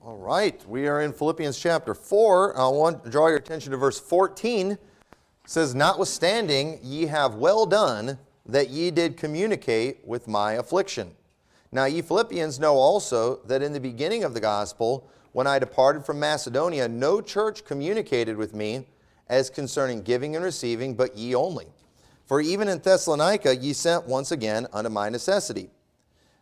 All right, we are in Philippians chapter 4. I want to draw your attention to verse 14. It says, "Notwithstanding, ye have well done, that ye did communicate with my affliction. Now ye Philippians know also that in the beginning of the gospel, when I departed from Macedonia, no church communicated with me as concerning giving and receiving, but ye only. For even in Thessalonica ye sent once again unto my necessity.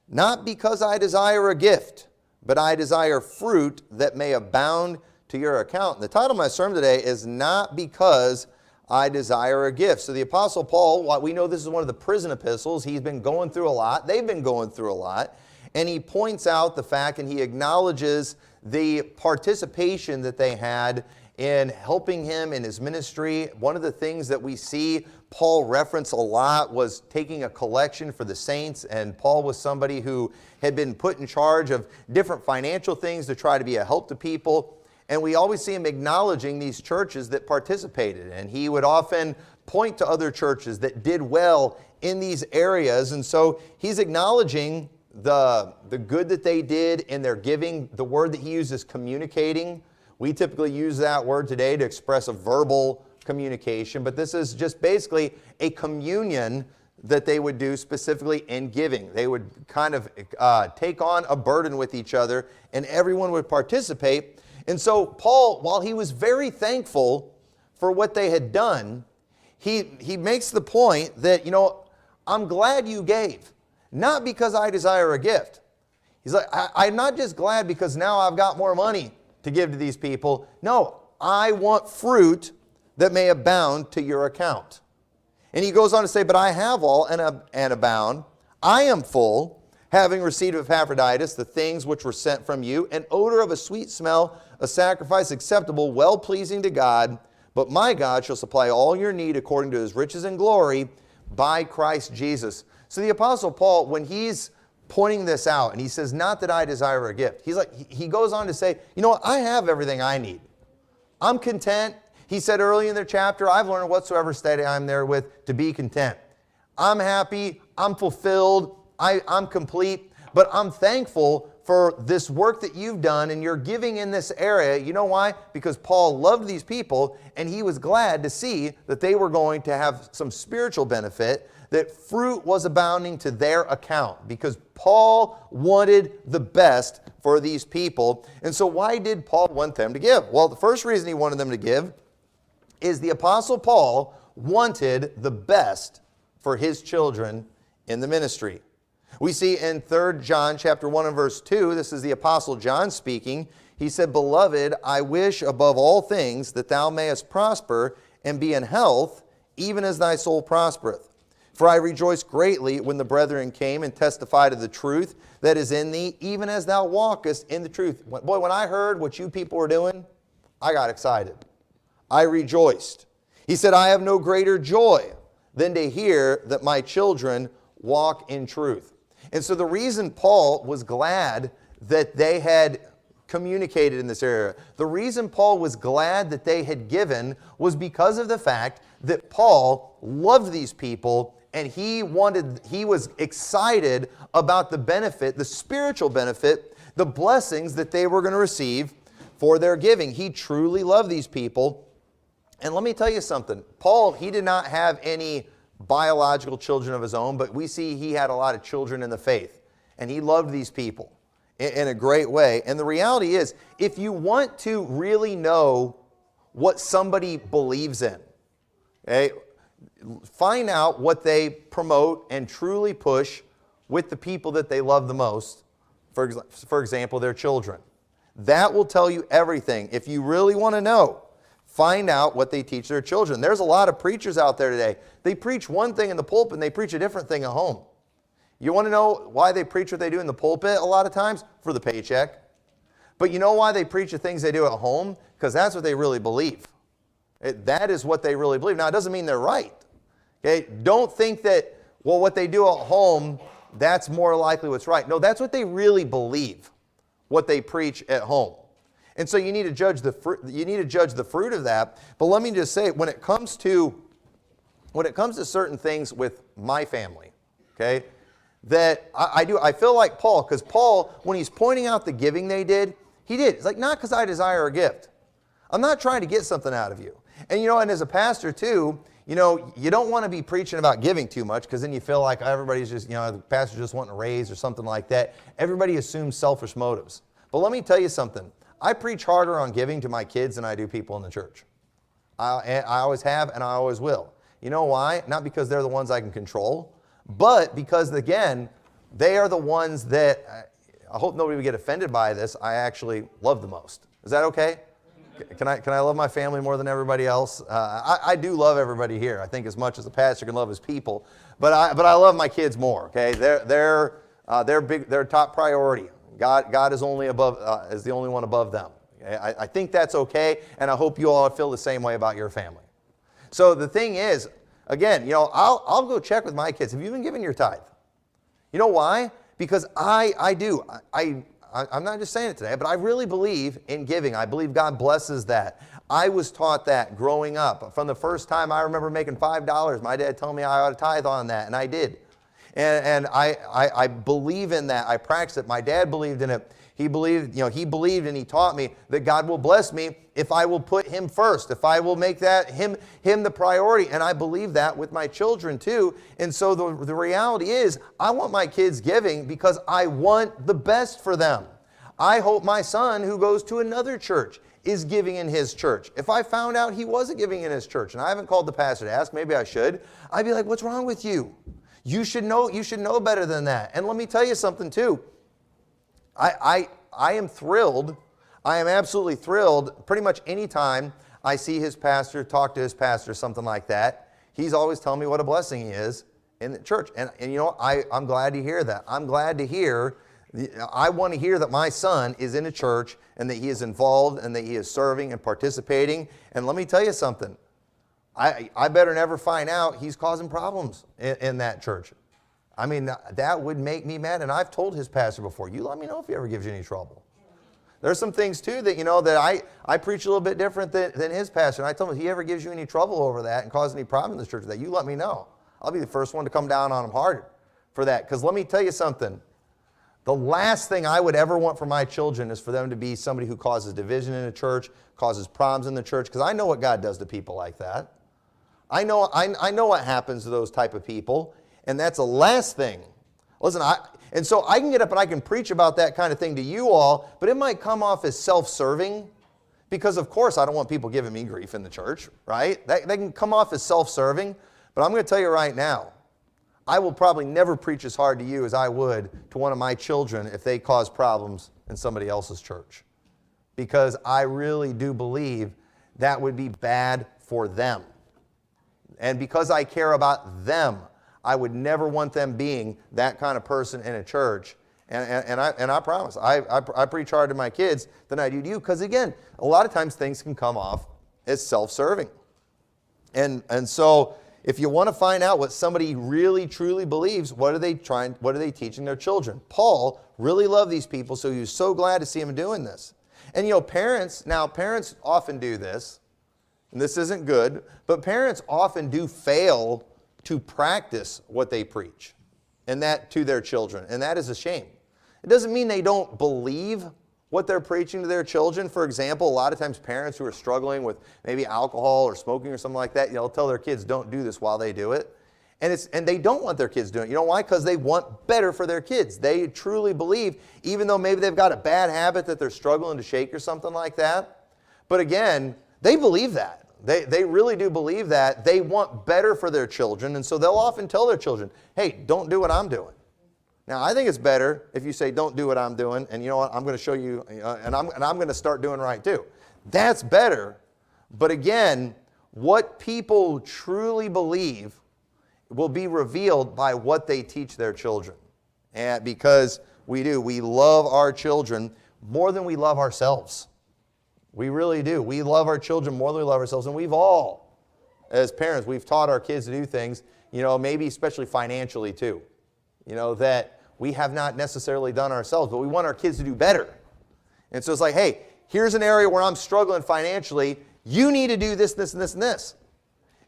Not because I desire a gift, but I desire fruit that may abound to your account." And the title of my sermon today is "Not Because I Desire a Gift." So the Apostle Paul, we know this is one of the prison epistles. He's been going through a lot. They've been going through a lot. And he points out the fact and he acknowledges the participation that they had in helping him in his ministry. One of the things that we see Paul reference a lot was taking a collection for the saints, and Paul was somebody who had been put in charge of different financial things to try to be a help to people. And we always see him acknowledging these churches that participated, and he would often point to other churches that did well in these areas. And so he's acknowledging the good that they did in their giving. The word that he uses, communicating. We typically use that word today to express a verbal communication, but this is just basically a communion that they would do specifically in giving. They would kind of take on a burden with each other, and everyone would participate. And so Paul, while he was very thankful for what they had done, he makes the point that, I'm glad you gave, not because I desire a gift. He's like, I'm not just glad because now I've got more money to give to these people. No, I want fruit that may abound to your account. And he goes on to say, "But I have all and abound. I am full, having received of Epaphroditus the things which were sent from you, an odor of a sweet smell, a sacrifice acceptable, well-pleasing to God. But my God shall supply all your need according to his riches and glory by Christ Jesus." So the Apostle Paul, when he's pointing this out, and he says, "Not that I desire a gift," he goes on to say, I have everything I need. I'm content. He said early in the chapter, "I've learned whatsoever state I'm there with to be content." I'm happy. I'm fulfilled. I'm complete. But I'm thankful for this work that you've done and you're giving in this area. You know why? Because Paul loved these people and he was glad to see that they were going to have some spiritual benefit, that fruit was abounding to their account, because Paul wanted the best for these people. And so why did Paul want them to give? Well, the first reason he wanted them to give is the Apostle Paul wanted the best for his children in the ministry. We see in 3 John chapter 1 and verse 2, this is the Apostle John speaking. He said, "Beloved, I wish above all things that thou mayest prosper and be in health, even as thy soul prospereth. For I rejoiced greatly when the brethren came and testified of the truth that is in thee, even as thou walkest in the truth." Boy, when I heard what you people were doing, I got excited. I rejoiced. He said, "I have no greater joy than to hear that my children walk in truth." And so the reason Paul was glad that they had communicated in this area, the reason Paul was glad that they had given, was because of the fact that Paul loved these people and he was excited about the benefit, the spiritual benefit, the blessings that they were going to receive for their giving. He truly loved these people. And let me tell you something. Paul, he did not have any biological children of his own, but we see he had a lot of children in the faith. And he loved these people in a great way. And the reality is, if you want to really know what somebody believes in, okay, find out what they promote and truly push with the people that they love the most. For example, their children. That will tell you everything. If you really want to know, find out what they teach their children. There's a lot of preachers out there today. They preach one thing in the pulpit and they preach a different thing at home. You want to know why they preach what they do in the pulpit a lot of times? For the paycheck. But you know why they preach the things they do at home? Because that's what they really believe. That is what they really believe. Now, it doesn't mean they're right. Okay? Don't think that, what they do at home, that's more likely what's right. No, that's what they really believe, what they preach at home. And so you need to judge the fruit. You need to judge the fruit of that. But let me just say, when it comes to certain things with my family, okay, that I feel like Paul, because Paul, when he's pointing out the giving they did, He did. It's like, not because I desire a gift. I'm not trying to get something out of you. And and as a pastor too, you don't want to be preaching about giving too much, because then you feel like everybody's just, the pastor's just wanting a raise or something like that. Everybody assumes selfish motives. But let me tell you something. I preach harder on giving to my kids than I do people in the church. I always have, and I always will. You know why? Not because they're the ones I can control, but because, again, they are the ones that, I hope nobody would get offended by this, I actually love the most. Is that okay? Can I love my family more than everybody else? I do love everybody here. I think as much as a pastor can love his people, but I love my kids more. Okay, they're big. They're top priority. God is only above, is the only one above them. Okay? I think that's okay, and I hope you all feel the same way about your family. So the thing is, again, I'll go check with my kids. Have you been giving your tithe? You know why? Because I do. I'm not just saying it today, but I really believe in giving. I believe God blesses that. I was taught that growing up. From the first time I remember making $5, my dad told me I ought to tithe on that, and I did. And I believe in that. I practice it. My dad believed in it. He believed and he taught me that God will bless me if I will put Him first, if I will make that Him the priority. And I believe that with my children too. And so the reality is, I want my kids giving because I want the best for them. I hope my son, who goes to another church, is giving in his church. If I found out he wasn't giving in his church, and I haven't called the pastor to ask, maybe I should, I'd be like, what's wrong with you? You should know better than that. And let me tell you something too. I am thrilled. I am absolutely thrilled pretty much any time I see his pastor, talk to his pastor, something like that. He's always telling me what a blessing he is in the church. And I'm glad to hear that. I'm glad to hear, I want to hear that my son is in a church and that he is involved and that he is serving and participating. And let me tell you something. I better never find out he's causing problems in that church. I mean, that would make me mad. And I've told his pastor before, you let me know if he ever gives you any trouble. There's some things too that, that I preach a little bit different than his pastor. And I told him, if he ever gives you any trouble over that and causes any problem in this church, that you let me know. I'll be the first one to come down on him hard for that. Because let me tell you something. The last thing I would ever want for my children is for them to be somebody who causes division in the church, causes problems in the church. Because I know what God does to people like that. I know what happens to those type of people. And that's the last thing. Listen, and so I can get up and I can preach about that kind of thing to you all, but it might come off as self-serving, because of course I don't want people giving me grief in the church, right? That can come off as self-serving, but I'm going to tell you right now, I will probably never preach as hard to you as I would to one of my children if they cause problems in somebody else's church. Because I really do believe that would be bad for them. And because I care about them, I would never want them being that kind of person in a church. And I promise, I preach harder to my kids than I do to you. Because again, a lot of times things can come off as self-serving. And so if you want to find out what somebody really truly believes, what are they teaching their children? Paul really loved these people, so he was so glad to see them doing this. And parents often do this, and this isn't good, but parents often do fail to practice what they preach, and that to their children, and that is a shame. It doesn't mean they don't believe what they're preaching to their children. For example, a lot of times parents who are struggling with maybe alcohol or smoking or something like that, they'll tell their kids, don't do this while they do it. And they don't want their kids doing it. You know why? Because they want better for their kids. They truly believe, even though maybe they've got a bad habit that they're struggling to shake or something like that. But again, they believe that. They really do believe that. They want better for their children, and so they'll often tell their children, hey, don't do what I'm doing. Now, I think it's better if you say, don't do what I'm doing, and you know what, I'm going to show you, and I'm going to start doing right too. That's better. But again, what people truly believe will be revealed by what they teach their children. And because we love our children more than we love ourselves. We really do. We love our children more than we love ourselves. And we've all, as parents, we've taught our kids to do things, maybe especially financially too, that we have not necessarily done ourselves, but we want our kids to do better. And so it's like, hey, here's an area where I'm struggling financially. You need to do this, this, and this, and this.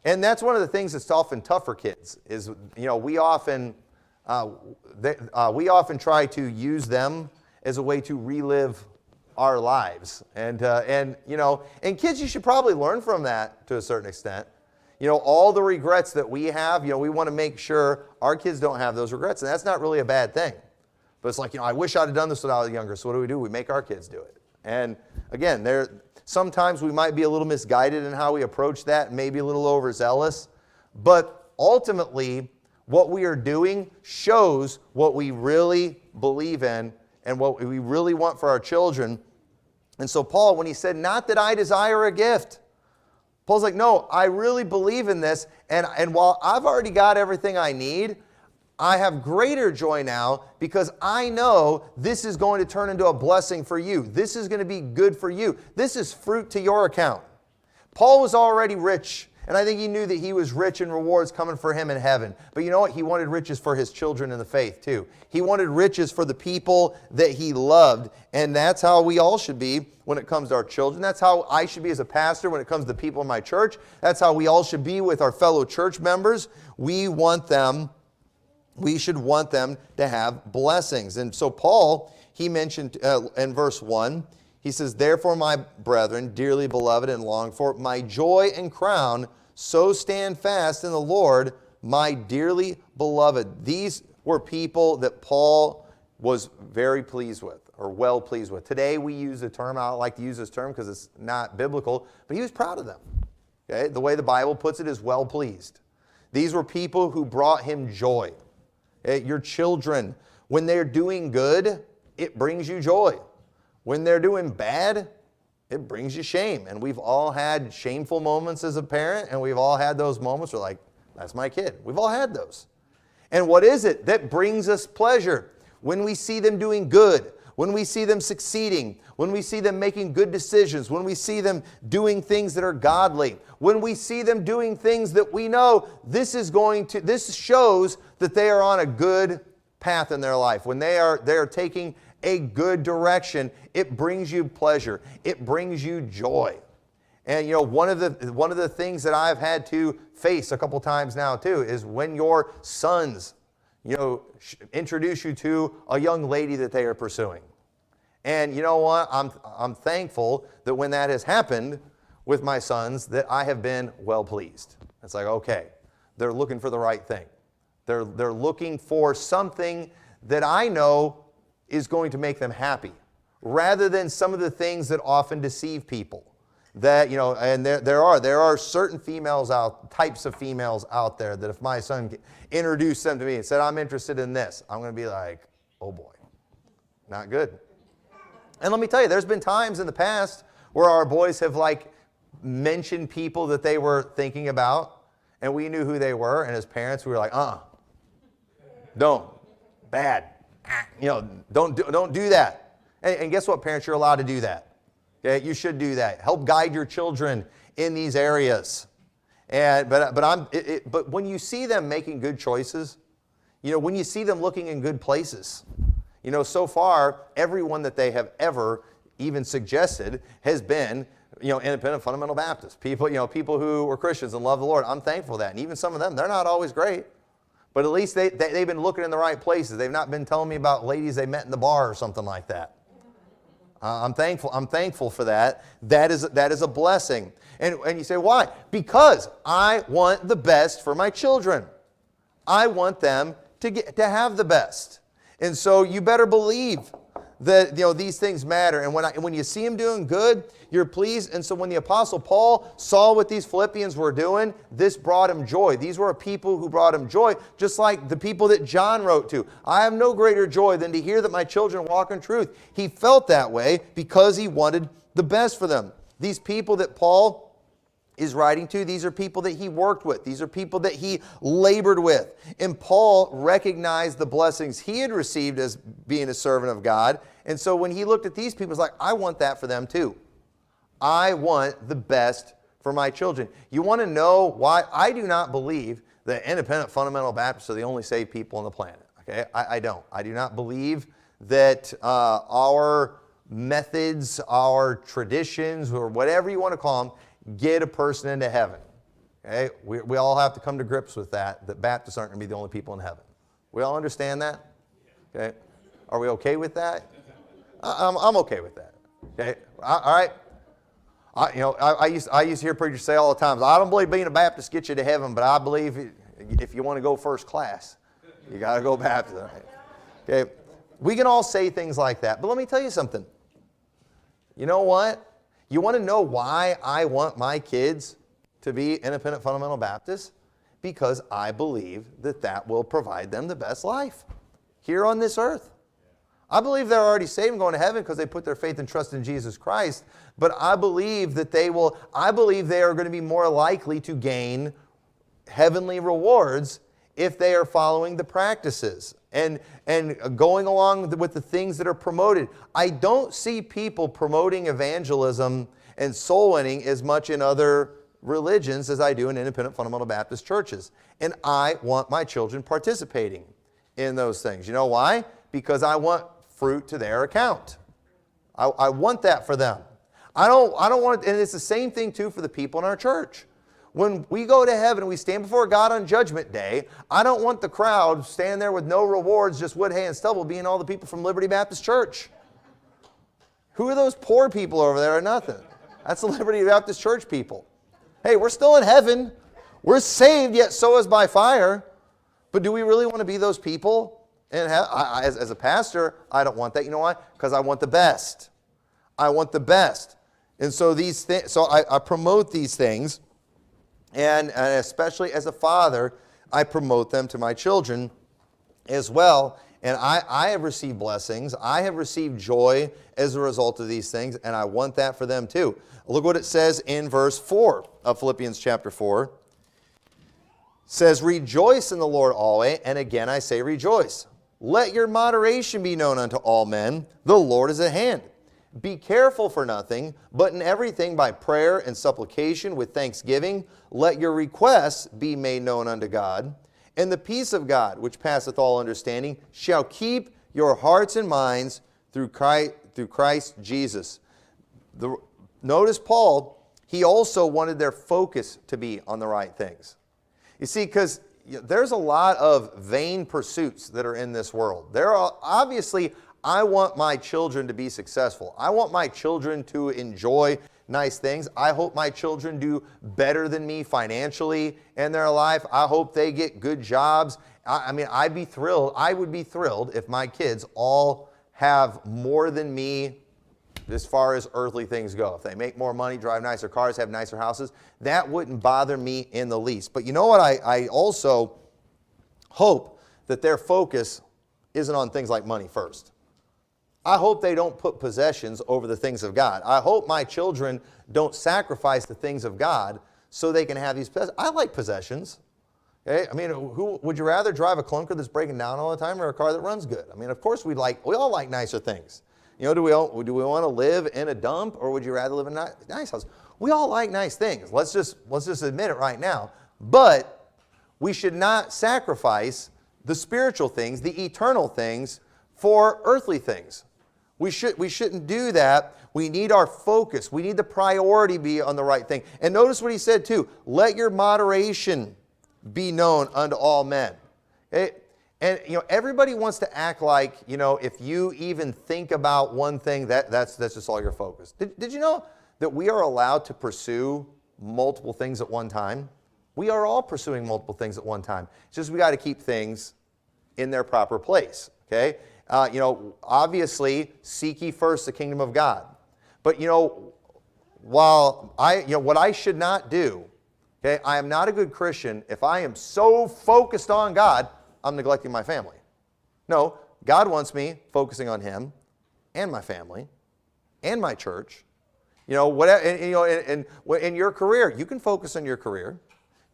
And that's one of the things that's often tough for kids is, we often try to use them as a way to relive our lives. And kids, you should probably learn from that to a certain extent. All the regrets that we have, we want to make sure our kids don't have those regrets. And that's not really a bad thing. But it's like, I wish I'd have done this when I was younger. So what do? We make our kids do it. And again, sometimes we might be a little misguided in how we approach that, maybe a little overzealous. But ultimately, what we are doing shows what we really believe in and what we really want for our children. And so Paul, when he said, not that I desire a gift, Paul's like, no, I really believe in this. And while I've already got everything I need, I have greater joy now because I know this is going to turn into a blessing for you. This is going to be good for you. This is fruit to your account. Paul was already rich, and I think he knew that he was rich in rewards coming for him in heaven. But you know what? He wanted riches for his children in the faith too. He wanted riches for the people that he loved, and that's how we all should be when it comes to our children. That's how I should be as a pastor when it comes to the people in my church. That's how we all should be with our fellow church members. We should want them to have blessings. And so Paul, he mentioned in verse 1, he says, therefore, my brethren, dearly beloved and longed for, my joy and crown, so stand fast in the Lord, my dearly beloved. These were people that Paul was very pleased with, or well pleased with. Today we use the term, I don't like to use this term because it's not biblical, but he was proud of them. Okay? The way the Bible puts it is well pleased. These were people who brought him joy. Your children, when they're doing good, it brings you joy. When they're doing bad, it brings you shame. And we've all had shameful moments as a parent, and we've all had those moments where like, that's my kid. We've all had those. And what is it that brings us pleasure? When we see them doing good, when we see them succeeding, when we see them making good decisions, when we see them doing things that are godly, when we see them doing things that we know this shows that they are on a good path in their life. When they are taking a good direction, it brings you pleasure. It brings you joy. And one of the things that I've had to face a couple times now too is when your sons, introduce you to a young lady that they are pursuing. And you know what? I'm thankful that when that has happened with my sons, that I have been well pleased. It's like, okay, they're looking for the right thing. They're looking for something that I know is going to make them happy, rather than some of the things that often deceive people. That, and there are certain types of females out there that if my son introduced them to me and said, I'm interested in this, I'm going to be like, oh boy, not good. And let me tell you, there's been times in the past where our boys have mentioned people that they were thinking about, and we knew who they were, and as parents we were like, don't, bad, don't do that. And guess what, parents, you're allowed to do that. Okay, you should do that. Help guide your children in these areas. But when you see them making good choices, when you see them looking in good places, so far everyone that they have ever even suggested has been, independent fundamental Baptists, people who were Christians and love the Lord. I'm thankful for that. And even some of them, they're not always great, but at least they've been looking in the right places. They've not been telling me about ladies they met in the bar or something like that. I'm thankful for that. That is a blessing. And you say, why? Because I want the best for my children. I want them to have the best. And so you better believe that these things matter. And when you see them doing good, you're pleased. And so when the Apostle Paul saw what these Philippians were doing, this brought him joy. These were people who brought him joy, just like the people that John wrote to. I have no greater joy than to hear that my children walk in truth. He felt that way because he wanted the best for them. These people that Paul is writing to, these are people that he worked with. These are people that he labored with. And Paul recognized the blessings he had received as being a servant of God. And so when he looked at these people, he was like, I want that for them too. I want the best for my children. You want to know why? I do not believe that independent fundamental Baptists are the only saved people on the planet. Okay, I don't. I do not believe that our methods, our traditions, or whatever you want to call them, get a person into heaven. Okay? We all have to come to grips with that Baptists aren't going to be the only people in heaven. We all understand that? Okay? Are we okay with that? I'm okay with that. Okay, all right. I used to hear preachers say all the time, I don't believe being a Baptist gets you to heaven, but I believe if you want to go first class, you got to go Baptist. Okay, we can all say things like that, but let me tell you something. You know what? You want to know why I want my kids to be independent fundamental Baptists? Because I believe that that will provide them the best life here on this earth. I believe they're already saved and going to heaven because they put their faith and trust in Jesus Christ. But I believe that they are going to be more likely to gain heavenly rewards if they are following the practices and going along with the things that are promoted. I don't see people promoting evangelism and soul winning as much in other religions as I do in independent fundamental Baptist churches. And I want my children participating in those things. You know why? Because I want fruit to their account. I want that for them. I don't want, and it's the same thing too for the people in our church. When we go to heaven and we stand before God on Judgment Day, I don't want the crowd standing there with no rewards, just wood, hay, and stubble, being all the people from Liberty Baptist Church. Who are those poor people over there or nothing? That's the Liberty Baptist Church people. Hey, we're still in heaven. We're saved, yet so is by fire. But do we really want to be those people? And as a pastor, I don't want that. You know why? Because I want the best. I want the best. And so I promote these things. And especially as a father, I promote them to my children as well. And I have received blessings. I have received joy as a result of these things. And I want that for them too. Look what it says in verse 4 of Philippians chapter 4. It says, rejoice in the Lord always. And again I say rejoice. Let your moderation be known unto all men. The Lord is at hand. Be careful for nothing, but in everything by prayer and supplication with thanksgiving, let your requests be made known unto God. And the peace of God, which passeth all understanding, shall keep your hearts and minds through Christ Jesus. Notice Paul, he also wanted their focus to be on the right things. You see, because there's a lot of vain pursuits that are in this world. There are obviously, I want my children to be successful. I want my children to enjoy nice things. I hope my children do better than me financially in their life. I hope they get good jobs. I'd be thrilled. I would be thrilled if my kids all have more than me as far as earthly things go. If they make more money, drive nicer cars, have nicer houses, that wouldn't bother me in the least. But you know what? I also hope that their focus isn't on things like money first. I hope they don't put possessions over the things of God. I hope my children don't sacrifice the things of God so they can have these possessions. I like possessions. Okay? Would you rather drive a clunker that's breaking down all the time or a car that runs good? Of course we all like nicer things. Do we want to live in a dump, or would you rather live in a nice house? We all like nice things. Let's just admit it right now. But we should not sacrifice the spiritual things, the eternal things, for earthly things. We shouldn't do that. We need our focus. We need the priority be on the right thing. And notice what he said too. Let your moderation be known unto all men. Okay? And everybody wants to act like, if you even think about one thing, that's just all your focus. Did you know that we are allowed to pursue multiple things at one time? We are all pursuing multiple things at one time. It's just we got to keep things in their proper place. Okay? Obviously, seek ye first the kingdom of God. But what I should not do, okay, I am not a good Christian if I am so focused on God, I'm neglecting my family. No, God wants me focusing on Him and my family and my church. And in your career, you can focus on your career.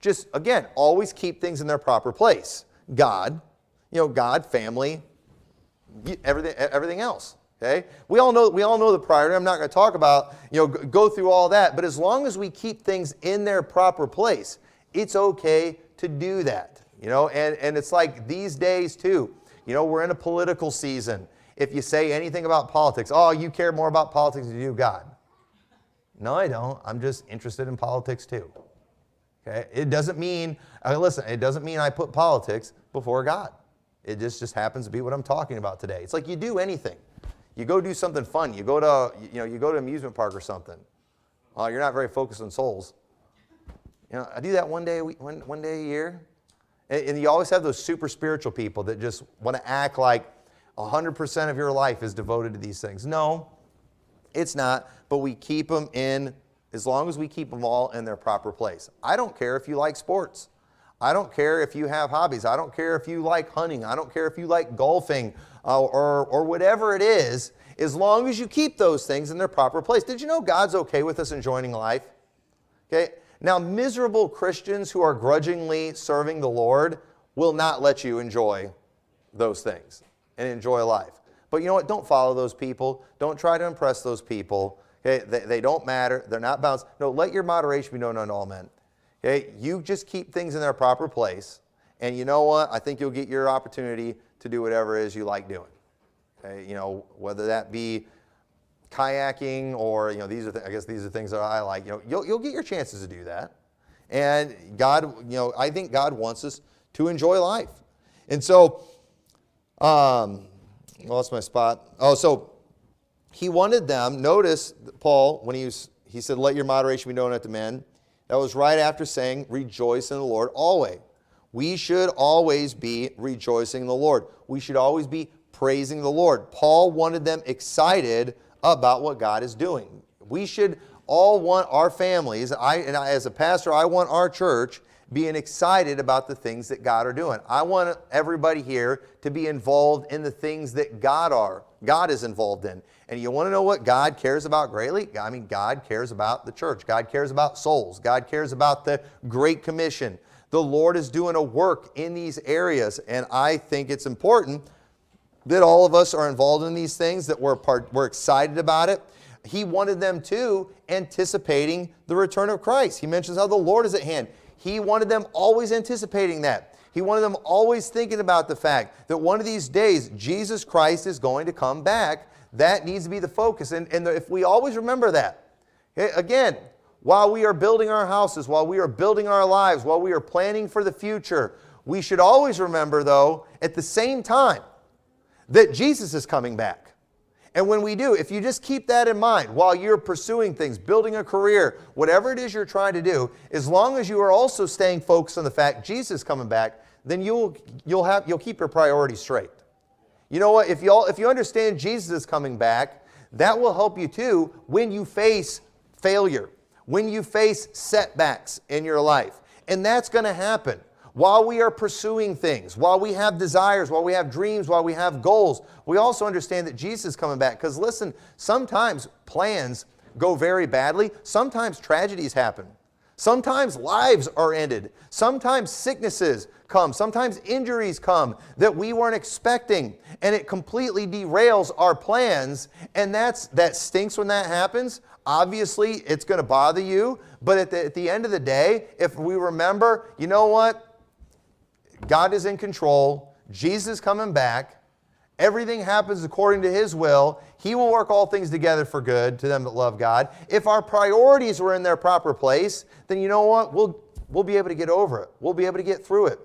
Just, again, always keep things in their proper place. God, family, everything else. Okay? We all know the priority. I'm not going to talk about, go through all that. But as long as we keep things in their proper place, it's okay to do that. And it's like these days too, we're in a political season. If you say anything about politics, oh, you care more about politics than you do God. No, I don't. I'm just interested in politics too. Okay? It doesn't mean, it doesn't mean I put politics before God. It just happens to be what I'm talking about today. It's like you do anything. You go do something fun. You go to, you go to an amusement park or something. You're not very focused on souls. I do that one day a year. And you always have those super spiritual people that just want to act like 100% of your life is devoted to these things. No, it's not. But we keep them in, as long as we keep them all in their proper place. I don't care if you like sports. I don't care if you have hobbies. I don't care if you like hunting. I don't care if you like golfing or whatever it is, as long as you keep those things in their proper place. Did you know God's okay with us enjoying life? Okay. Now, miserable Christians who are grudgingly serving the Lord will not let you enjoy those things and enjoy life. But you know what? Don't follow those people. Don't try to impress those people. Okay? They don't matter. They're not bound. No, let your moderation be known unto all men. Okay? You just keep things in their proper place. And you know what? I think you'll get your opportunity to do whatever it is you like doing. Okay? Whether that be kayaking or, I guess these are things that I like. You'll get your chances to do that. And God, I think God wants us to enjoy life. And so, lost my spot. So he wanted them, notice Paul, when he said, let your moderation be known unto men. That was right after saying, rejoice in the Lord always. We should always be rejoicing in the Lord. We should always be praising the Lord. Paul wanted them excited about what God is doing. We should all want our families, as a pastor, I want our church being excited about the things that God are doing. I want everybody here to be involved in the things that God is involved in. And you want to know what God cares about greatly? God cares about the church. God cares about souls. God cares about the Great Commission. The Lord is doing a work in these areas, and I think it's important that all of us are involved in these things, that we're excited about it. He wanted them to anticipating the return of Christ. He mentions how the Lord is at hand. He wanted them always anticipating that. He wanted them always thinking about the fact that one of these days Jesus Christ is going to come back. That needs to be the focus. And if we always remember that, again, while we are building our houses, while we are building our lives, while we are planning for the future, we should always remember, though, at the same time, that Jesus is coming back. And when we do, if you just keep that in mind while you're pursuing things, building a career, whatever it is you're trying to do, as long as you are also staying focused on the fact Jesus is coming back, then you'll keep your priorities straight. You know what? If you understand Jesus is coming back, that will help you too when you face failure, when you face setbacks in your life. And that's going to happen. While we are pursuing things, while we have desires, while we have dreams, while we have goals, we also understand that Jesus is coming back. Because listen, sometimes plans go very badly. Sometimes tragedies happen. Sometimes lives are ended. Sometimes sicknesses come. Sometimes injuries come that we weren't expecting. And it completely derails our plans. And that stinks when that happens. Obviously, it's going to bother you. But at the end of the day, if we remember, you know what? God is in control. Jesus is coming back. Everything happens according to His will. He will work all things together for good to them that love God. If our priorities were in their proper place, then you know what? We'll be able to get over it. We'll be able to get through it.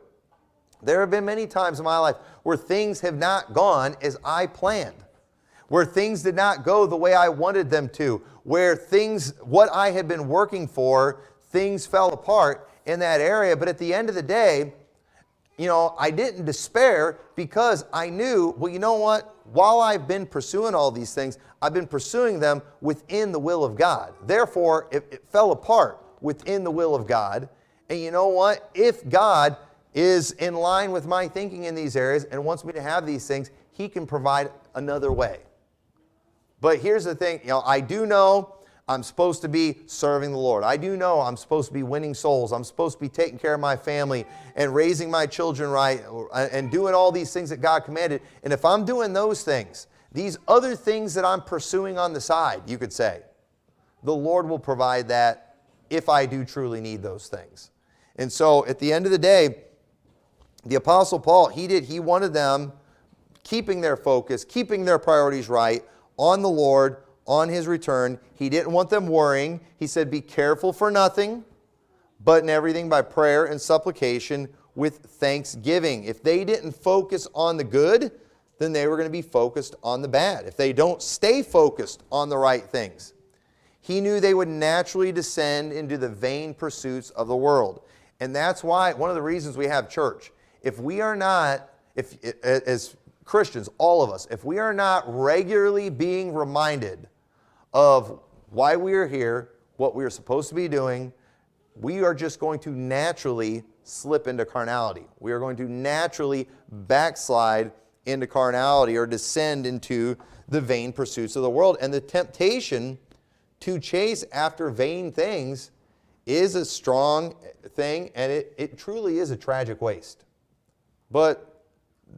There have been many times in my life where things have not gone as I planned, where things did not go the way I wanted them to, where what I had been working for, things fell apart in that area. But at the end of the day, I didn't despair because I knew, well, you know what? While I've been pursuing all these things, I've been pursuing them within the will of God. Therefore, it fell apart within the will of God. And you know what? If God is in line with my thinking in these areas and wants me to have these things, He can provide another way. But here's the thing, I do know I'm supposed to be serving the Lord. I do know I'm supposed to be winning souls. I'm supposed to be taking care of my family and raising my children right and doing all these things that God commanded. And if I'm doing those things, these other things that I'm pursuing on the side, you could say, the Lord will provide that if I do truly need those things. And so at the end of the day, the Apostle Paul, he wanted them keeping their focus, keeping their priorities right on the Lord, on His return. He didn't want them worrying. He said, be careful for nothing, but in everything by prayer and supplication with thanksgiving. If they didn't focus on the good, then they were going to be focused on the bad. If they don't stay focused on the right things, he knew they would naturally descend into the vain pursuits of the world. And that's why, one of the reasons we have church, if we are not, as Christians, all of us, if we are not regularly being reminded of why we are here, what we are supposed to be doing, we are just going to naturally slip into carnality. We are going to naturally backslide into carnality or descend into the vain pursuits of the world. And the temptation to chase after vain things is a strong thing, and it truly is a tragic waste. But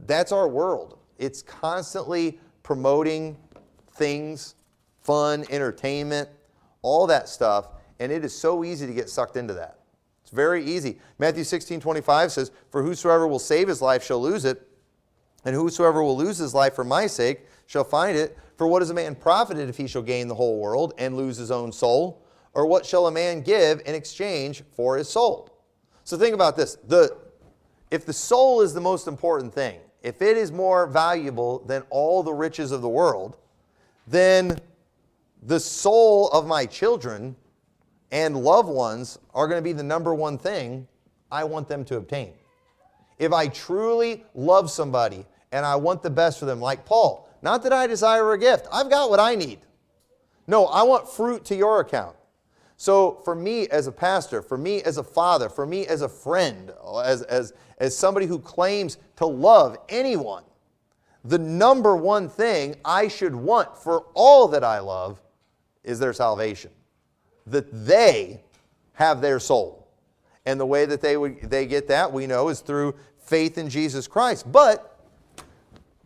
that's our world. It's constantly promoting things, fun, entertainment, all that stuff, and it is so easy to get sucked into that. It's very easy. Matthew 16:25 says, "For whosoever will save his life shall lose it, and whosoever will lose his life for my sake shall find it. For what is a man profited if he shall gain the whole world and lose his own soul? Or what shall a man give in exchange for his soul?" So think about this. If the soul is the most important thing, if it is more valuable than all the riches of the world, then the soul of my children and loved ones are going to be the number one thing I want them to obtain. If I truly love somebody and I want the best for them, like Paul, not that I desire a gift. I've got what I need. No, I want fruit to your account. So for me as a pastor, for me as a father, for me as a friend, as somebody who claims to love anyone, the number one thing I should want for all that I love is their salvation. That they have their soul. And the way that they get that, we know, is through faith in Jesus Christ. But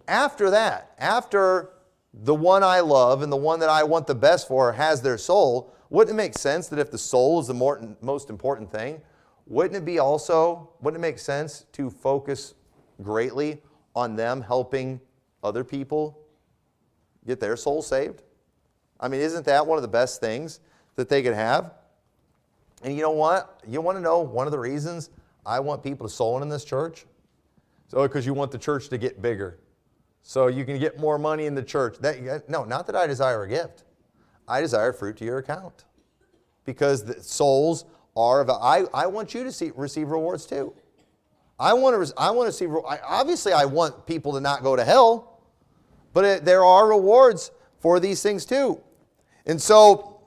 after that, after the one I love and the one that I want the best for has their soul, wouldn't it make sense that if the soul is the most important thing, wouldn't it make sense to focus greatly on them helping other people get their soul saved? I mean, isn't that one of the best things that they could have? And you know what? You want to know one of the reasons I want people to soul in this church? So, because you want the church to get bigger. So you can get more money in the church. No, not that I desire a gift. I desire fruit to your account. Because the souls are, I want you to receive rewards too. I want to see, obviously I want people to not go to hell, but there are rewards for these things too. And so,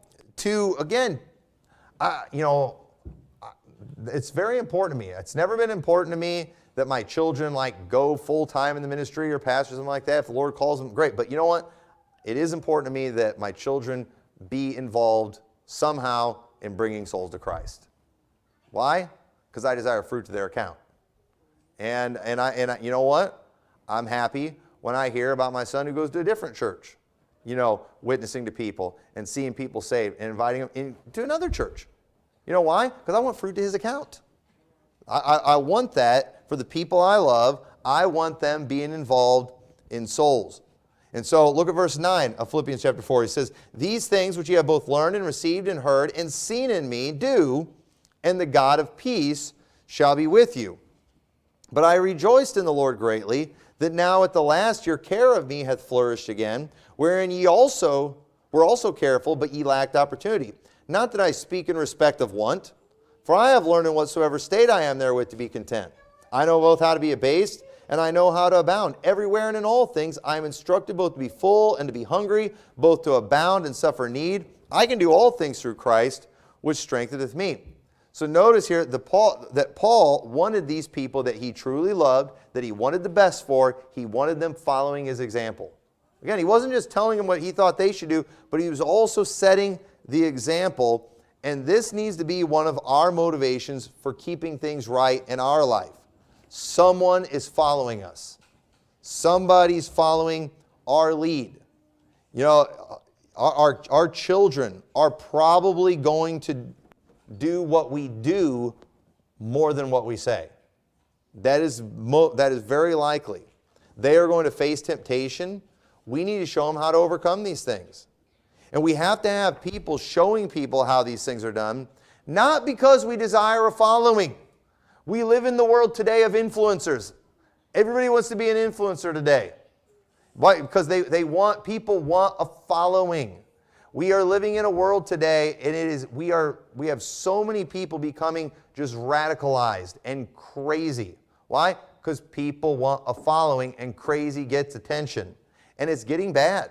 it's very important to me. It's never been important to me that my children go full-time in the ministry or pastor or something like that. If the Lord calls them, great. But you know what? It is important to me that my children be involved somehow in bringing souls to Christ. Why? Because I desire fruit to their account. And you know what? I'm happy when I hear about my son who goes to a different church, witnessing to people and seeing people saved and inviting them into another church. You know why? Because I want fruit to his account. I want that for the people I love. I want them being involved in souls. And so look at verse 9 of Philippians chapter 4. He says, "These things which you have both learned and received and heard and seen in me, do, and the God of peace shall be with you. But I rejoiced in the Lord greatly, that now at the last your care of me hath flourished again, wherein ye also were also careful, but ye lacked opportunity. Not that I speak in respect of want, for I have learned in whatsoever state I am therewith to be content. I know both how to be abased, and I know how to abound. Everywhere and in all things I am instructed both to be full and to be hungry, both to abound and suffer need. I can do all things through Christ, which strengtheneth me." So notice here that Paul wanted these people that he truly loved, that he wanted the best for. He wanted them following his example. Again, he wasn't just telling them what he thought they should do, but he was also setting the example. And this needs to be one of our motivations for keeping things right in our life. Someone is following us. Somebody's following our lead. Our children are probably going to do what we do more than what we say. That is very likely. They are going to face temptation. We need to show them how to overcome these things. And we have to have people showing people how these things are done, not because we desire a following. We live in the world today of influencers. Everybody wants to be an influencer today. Why? Because people want a following. We are living in a world today, and we have so many people becoming just radicalized and crazy. Why? Because people want a following, and crazy gets attention. And it's getting bad.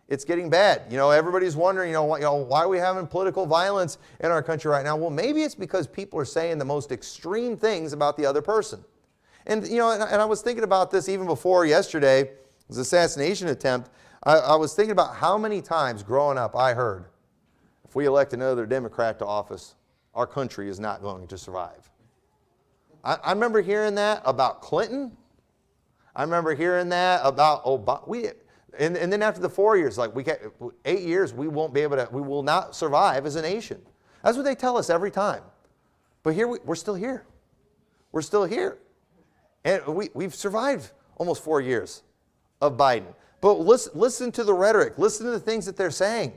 It's getting bad. Everybody's wondering, why are we having political violence in our country right now? Well, maybe it's because people are saying the most extreme things about the other person. And, and I was thinking about this even before yesterday, this assassination attempt. I was thinking about how many times growing up I heard, if we elect another Democrat to office, our country is not going to survive. I remember hearing that about Clinton. I remember hearing that about Obama. And then after the 4 years, 8 years, we will not survive as a nation. That's what they tell us every time. But here we're still here. We're still here. And we've survived almost 4 years of Biden. But listen to the rhetoric. Listen to the things that they're saying.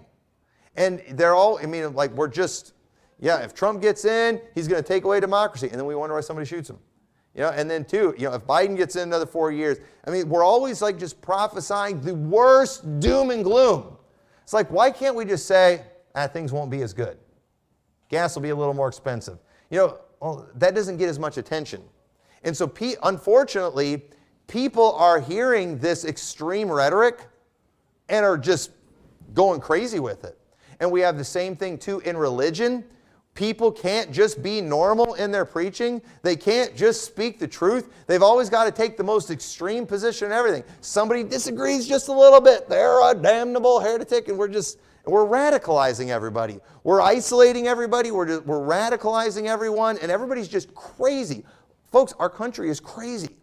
And they're all, we're just, if Trump gets in, he's going to take away democracy. And then we wonder why somebody shoots him. And then two, if Biden gets in another 4 years, we're always just prophesying the worst doom and gloom. It's why can't we just say, things won't be as good? Gas will be a little more expensive. That doesn't get as much attention. And so, unfortunately, people are hearing this extreme rhetoric and are just going crazy with it. And we have the same thing, too, in religion. People can't just be normal in their preaching. They can't just speak the truth. They've always got to take the most extreme position in everything. Somebody disagrees just a little bit, they're a damnable heretic, and we're radicalizing everybody. We're isolating everybody. We're radicalizing everyone, and everybody's just crazy. Folks, our country is crazy.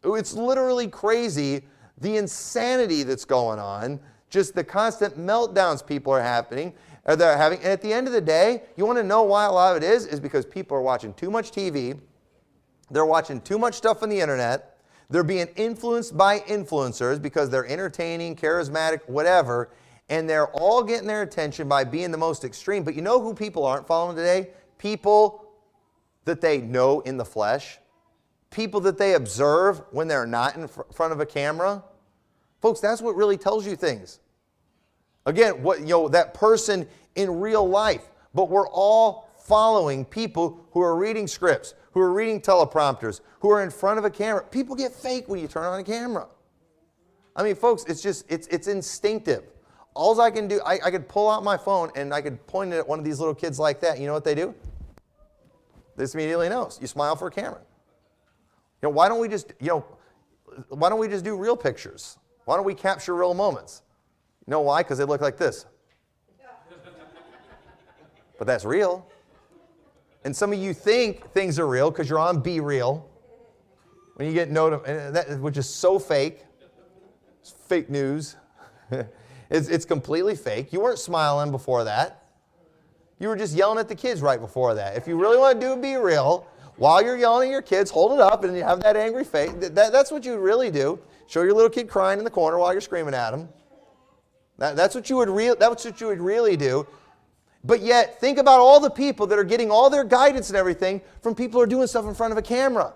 It's literally crazy, the insanity that's going on, just the constant meltdowns people are having. And at the end of the day, you want to know why a lot of it is because people are watching too much TV, they're watching too much stuff on the internet, they're being influenced by influencers because they're entertaining, charismatic, whatever, and they're all getting their attention by being the most extreme. But you know who people aren't following today? People that they know in the flesh. People that they observe when they're not in front of a camera. Folks, that's what really tells you things. Again, that person in real life. But we're all following people who are reading scripts, who are reading teleprompters, who are in front of a camera. People get fake when you turn on a camera. Folks, it's instinctive. All I can do, I could pull out my phone and I could point it at one of these little kids like that. You know what they do? This immediately knows. You smile for a camera. Why don't we just do real pictures? Why don't we capture real moments? You know why? Because they look like this. But that's real. And some of you think things are real because you're on Be Real. When you get notified, which is so fake. It's fake news. It's completely fake. You weren't smiling before that. You were just yelling at the kids right before that. If you really want to do Be Real, while you're yelling at your kids, hold it up and you have that angry face. That's what you really do. Show your little kid crying in the corner while you're screaming at him. That's what you would really do. But yet, think about all the people that are getting all their guidance and everything from people who are doing stuff in front of a camera.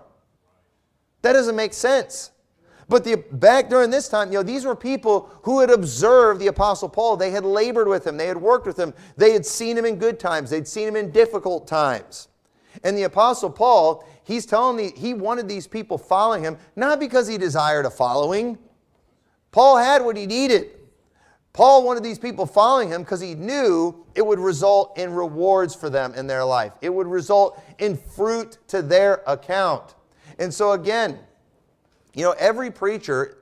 That doesn't make sense. But back during this time, these were people who had observed the Apostle Paul. They had labored with him. They had worked with him. They had seen him in good times. They'd seen him in difficult times. And the Apostle Paul, he wanted these people following him, not because he desired a following. Paul had what he needed. Paul wanted these people following him because he knew it would result in rewards for them in their life. It would result in fruit to their account. And so again, every preacher,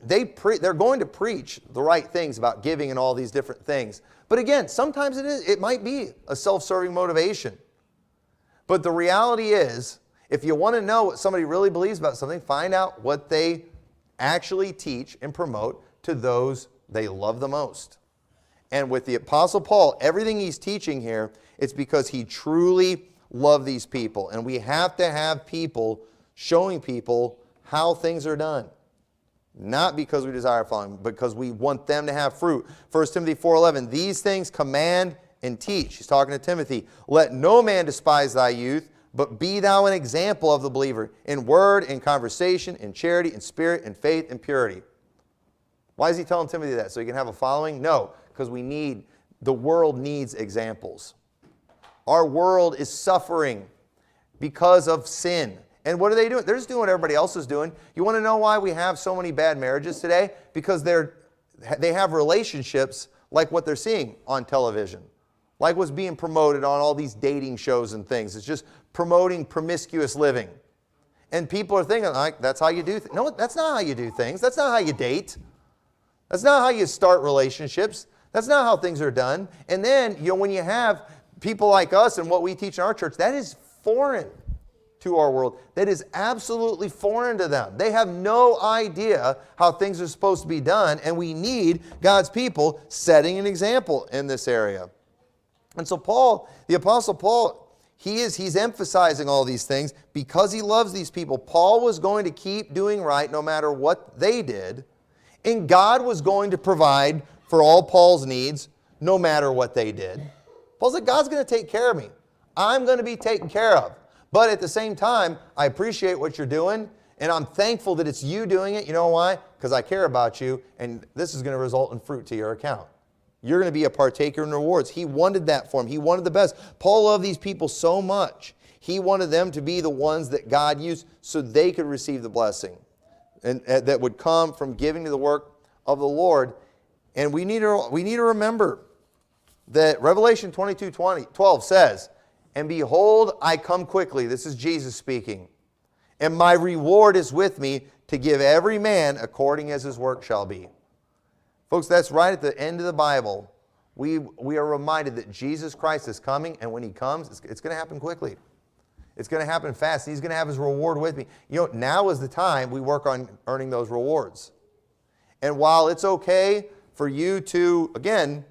they're going to preach the right things about giving and all these different things. But again, sometimes it might be a self-serving motivation. But the reality is, if you want to know what somebody really believes about something, find out what they actually teach and promote to those they love the most. And with the Apostle Paul, everything he's teaching here, it's because he truly loved these people. And we have to have people showing people how things are done. Not because we desire following, but because we want them to have fruit. 1 Timothy 4:11, these things command and teach. He's talking to Timothy. Let no man despise thy youth, but be thou an example of the believer in word, in conversation, in charity, in spirit, in faith, in purity. Why is he telling Timothy that? So he can have a following? No, because the world needs examples. Our world is suffering because of sin. And what are they doing? They're just doing what everybody else is doing. You want to know why we have so many bad marriages today? Because they have relationships like what they're seeing on television, like what's being promoted on all these dating shows and things. It's just promoting promiscuous living. And people are thinking, like, that's how you do things. No, that's not how you do things. That's not how you date. That's not how you start relationships. That's not how things are done. And then, when you have people like us and what we teach in our church, that is foreign to our world. That is absolutely foreign to them. They have no idea how things are supposed to be done, and we need God's people setting an example in this area. And so Paul, the Apostle Paul, he's emphasizing all these things because he loves these people. Paul was going to keep doing right no matter what they did, and God was going to provide for all Paul's needs no matter what they did. Paul's like, God's going to take care of me. I'm going to be taken care of. But at the same time, I appreciate what you're doing, and I'm thankful that it's you doing it. You know why? Because I care about you, and this is going to result in fruit to your account. You're going to be a partaker in rewards. He wanted that for him. He wanted the best. Paul loved these people so much. He wanted them to be the ones that God used so they could receive the blessing and that would come from giving to the work of the Lord. And we need to remember that Revelation 22:12 says, "And behold, I come quickly." This is Jesus speaking. "And my reward is with me to give every man according as his work shall be." Folks, that's right at the end of the Bible. We are reminded that Jesus Christ is coming, and when he comes, it's going to happen quickly. It's going to happen fast. He's going to have his reward with me. Now is the time we work on earning those rewards. And while it's okay for you to, again,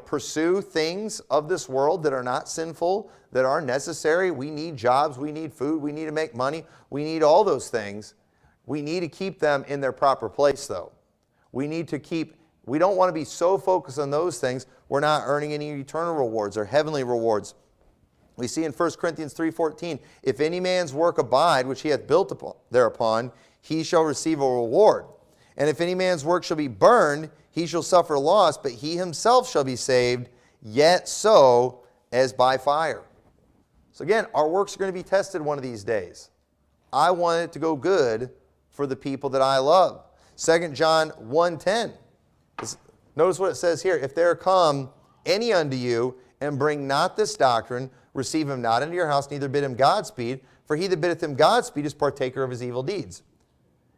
pursue things of this world that are not sinful, that are necessary. We need jobs, we need food, we need to make money, we need all those things. We need to keep them in their proper place, though. We don't want to be so focused on those things, we're not earning any eternal rewards or heavenly rewards. We see in 1 Corinthians 3:14, "If any man's work abide, which he hath built thereupon, he shall receive a reward. And if any man's work shall be burned, he shall suffer loss, but he himself shall be saved, yet so as by fire." So again, our works are going to be tested one of these days. I want it to go good for the people that I love. 2 John 1:10. Notice what it says here. "If there come any unto you, and bring not this doctrine, receive him not into your house, neither bid him Godspeed, for he that biddeth him Godspeed is partaker of his evil deeds."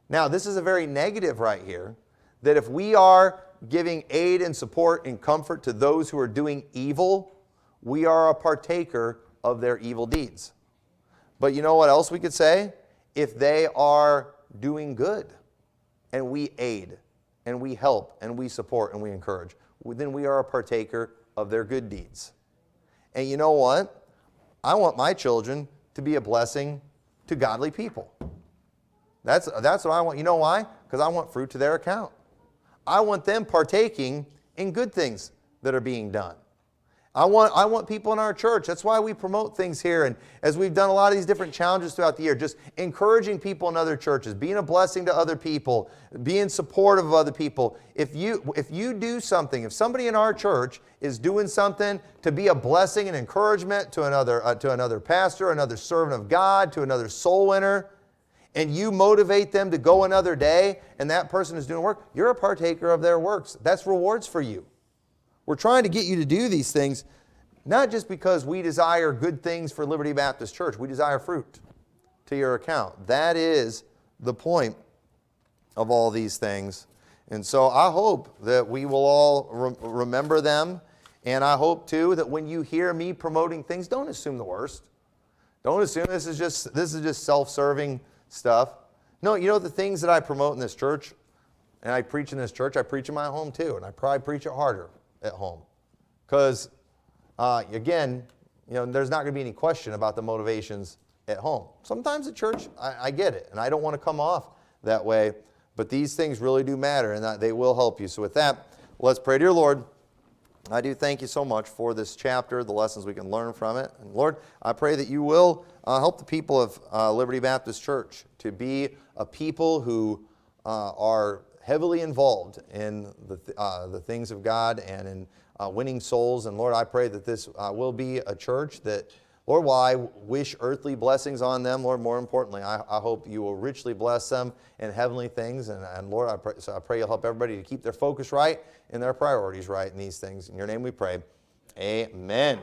Now, this is a very negative right here, that if we are giving aid and support and comfort to those who are doing evil, we are a partaker of their evil deeds. But you know what else we could say? If they are doing good, and we aid, and we help, and we support, and we encourage, then we are a partaker of their good deeds. And you know what? I want my children to be a blessing to godly people. That's what I want. You know why? Because I want fruit to their account. I want them partaking in good things that are being done. I want people in our church. That's why we promote things here. And as we've done a lot of these different challenges throughout the year, just encouraging people in other churches, being a blessing to other people, being supportive of other people. If you do something, if somebody in our church is doing something to be a blessing and encouragement to another pastor, another servant of God, to another soul winner, and you motivate them to go another day, and that person is doing work, you're a partaker of their works. That's rewards for you. We're trying to get you to do these things, not just because we desire good things for Liberty Baptist Church. We desire fruit to your account. That is the point of all these things. And so I hope that we will all remember them. And I hope, too, that when you hear me promoting things, don't assume the worst. Don't assume this is just self-serving stuff. No, the things that I promote in this church and I preach in this church, I preach in my home too. And I probably preach it harder at home. Because, again, there's not going to be any question about the motivations at home. Sometimes at church, I get it. And I don't want to come off that way. But these things really do matter, and that they will help you. So with that, let's pray. Dear Lord, I do thank you so much for this chapter, the lessons we can learn from it. And Lord, I pray that you will help the people of Liberty Baptist Church to be a people who are heavily involved in the things of God and in winning souls. And Lord, I pray that this will be a church that, Lord, while I wish earthly blessings on them, Lord, more importantly, I hope you will richly bless them in heavenly things. And Lord, I pray you'll help everybody to keep their focus right and their priorities right in these things. In your name we pray. Amen.